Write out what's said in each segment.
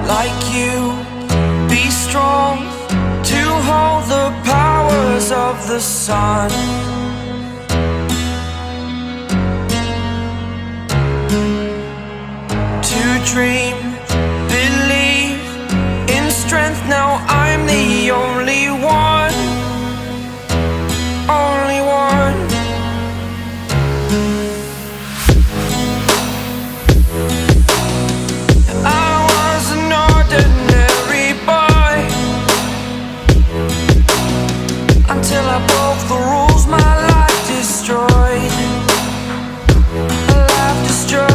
like you, be strong to hold the powers of the sun. To dream, believe in strength. Now I'm the only one, only one. I was an ordinary boy until I broke the rules. My life destroyed, my life destroyed.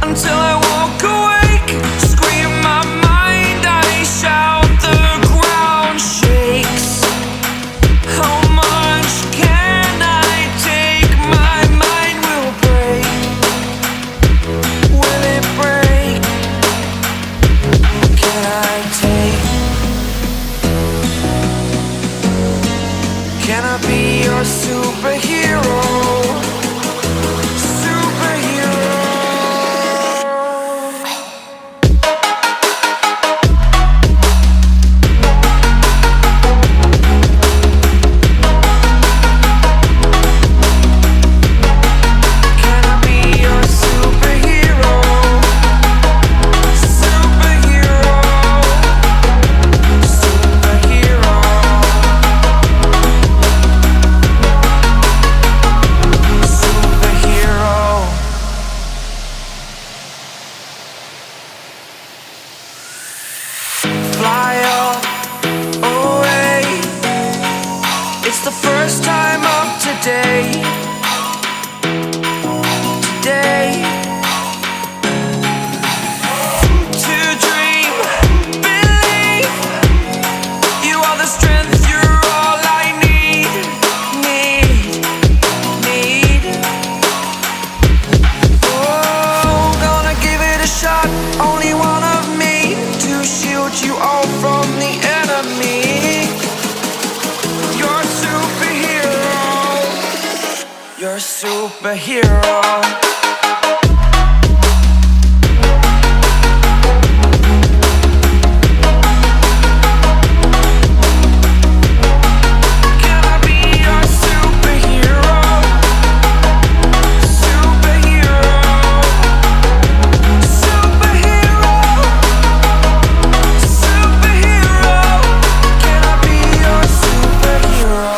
Until I walk awake, scream my mind, I shout, the ground shakes. How much can I take? My mind will break. Will it break? Can I take? Can I be your superhero? Fly up, away. It's the first time of today. Today. To dream, believe. You are the strength, you're all I need. Need. Oh, gonna give it a shot. Only one of me to shield you all from the enemy. You're a superhero. You're a superhero. Can I be your superhero? Superhero. Superhero. Superhero. Can I be your superhero?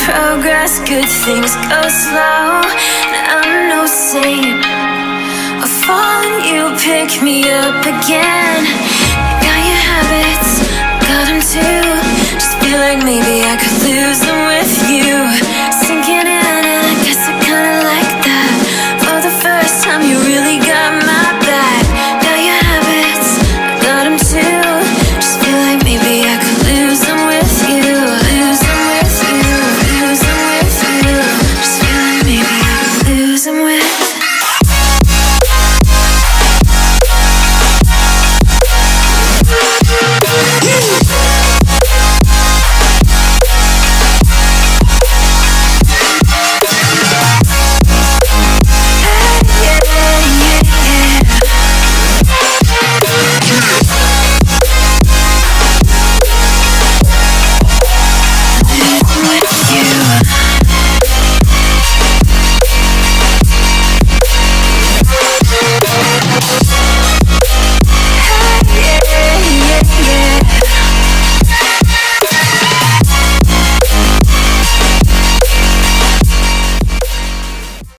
progress, good things go slow. And I'm no saint. I fall and you pick me up again. You got your habits, got them too. Just feel like maybe I could lose them with you.